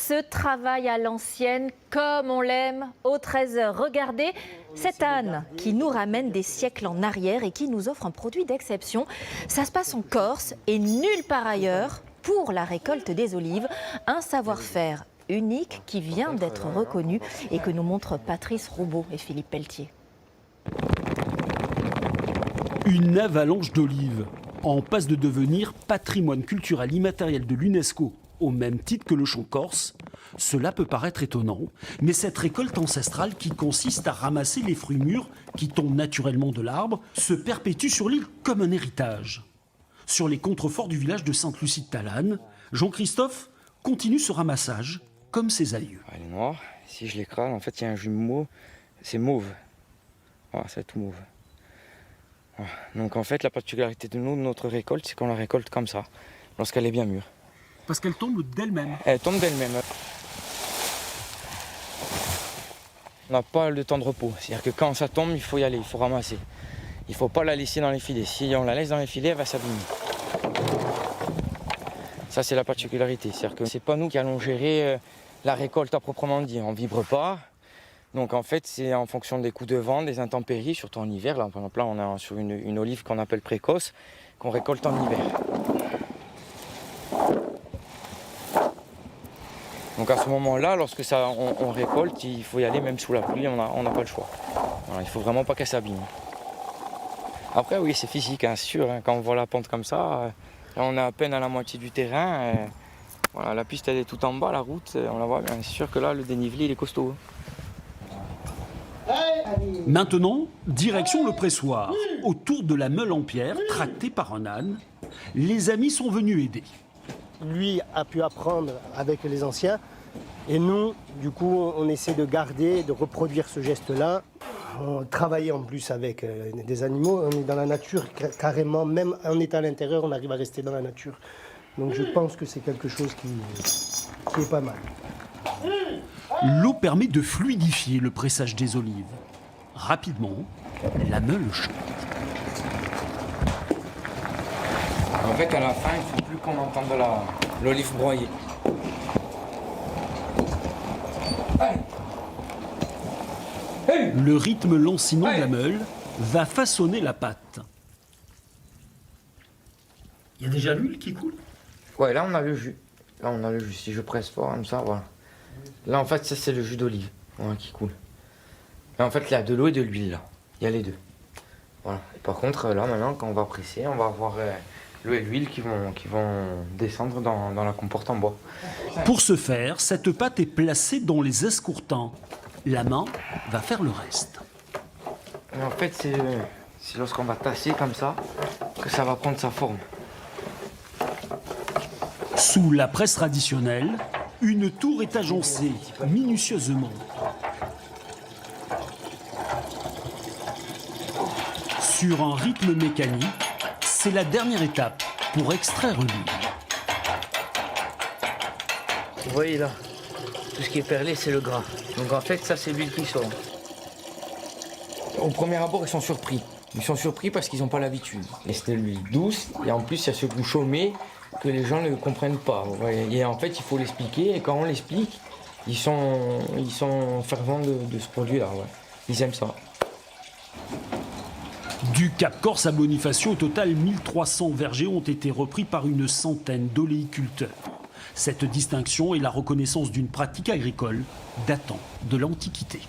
ce travail à l'ancienne, comme on l'aime, au 13h. Regardez cette âne qui nous ramène des siècles en arrière et qui nous offre un produit d'exception. Ça se passe en Corse et nulle part ailleurs pour la récolte des olives. Un savoir-faire unique qui vient d'être reconnu et que nous montrent Patrice Roubaud et Philippe Pelletier. Une avalanche d'olives en passe de devenir patrimoine culturel immatériel de l'UNESCO au même titre que le chant corse. Cela peut paraître étonnant, mais cette récolte ancestrale qui consiste à ramasser les fruits mûrs qui tombent naturellement de l'arbre se perpétue sur l'île comme un héritage. Sur les contreforts du village de Sainte-Lucie-de-Talane, Jean-Christophe continue ce ramassage comme ses aïeux. Elle est noire, si je l'écrase, en fait il y a un jumeau, c'est mauve. Voilà, c'est tout mauve. Voilà. Donc en fait la particularité de notre récolte, c'est qu'on la récolte comme ça, lorsqu'elle est bien mûre. Parce qu'elle tombe d'elle-même. Elle tombe d'elle-même. On n'a pas le temps de repos, c'est-à-dire que quand ça tombe, il faut y aller, il faut ramasser. Il ne faut pas la laisser dans les filets. Si on la laisse dans les filets, elle va s'abîmer. Ça, c'est la particularité. C'est-à-dire que c'est pas nous qui allons gérer la récolte à proprement dit. On ne vibre pas. Donc en fait, c'est en fonction des coups de vent, des intempéries, surtout en hiver. Là, par exemple, là, on est sur une olive qu'on appelle précoce, qu'on récolte en hiver. Donc à ce moment-là, lorsque on récolte, il faut y aller même sous la pluie, on n'a pas le choix. Voilà, il ne faut vraiment pas qu'elle s'abîme. Après oui, c'est physique, hein, c'est sûr, hein, quand on voit la pente comme ça, là, on est à peine à la moitié du terrain. Voilà, la piste elle est tout en bas, la route, on la voit bien. C'est sûr que là, le dénivelé il est costaud. Maintenant, direction le pressoir, autour de la meule en pierre, tractée par un âne. Les amis sont venus aider. Lui a pu apprendre avec les anciens et nous, du coup, on essaie de garder, de reproduire ce geste-là. On travaille en plus avec des animaux, on est dans la nature carrément, même en étant à l'intérieur, on arrive à rester dans la nature. Donc je pense que c'est quelque chose qui est pas mal. L'eau permet de fluidifier le pressage des olives. Rapidement, la meule chante. En fait, à la fin, il ne faut plus qu'on entende l'olive broyée. Le rythme lancinant de la meule va façonner la pâte. Il y a déjà l'huile qui coule. Ouais, là on a le jus. Là on a le jus. Si je presse fort comme ça, voilà. Là en fait, ça c'est le jus d'olive, voilà, qui coule. Et en fait, il y a de l'eau et de l'huile là. Il y a les deux. Voilà. Et par contre, là maintenant, quand on va presser, on va avoir l'eau et l'huile qui vont descendre dans la comporte en bois. Pour ce faire, cette pâte est placée dans les escourtins. La main va faire le reste. Et en fait, c'est lorsqu'on va tasser comme ça que ça va prendre sa forme. Sous la presse traditionnelle, une tour est agencée minutieusement. Sur un rythme mécanique, c'est la dernière étape pour extraire l'huile. Vous voyez là, tout ce qui est perlé, c'est le gras. Donc en fait, ça, c'est l'huile qui sort. Au premier abord, ils sont surpris. Ils sont surpris parce qu'ils n'ont pas l'habitude. Et c'est de l'huile douce, et en plus, il y a ce goût chômé que les gens ne comprennent pas. Vous voyez. Et en fait, il faut l'expliquer, et quand on l'explique, ils sont fervents de ce produit-là. Ouais. Ils aiment ça. Du Cap Corse à Bonifacio, au total 1300 vergers ont été repris par une centaine d'oléiculteurs. Cette distinction est la reconnaissance d'une pratique agricole datant de l'Antiquité.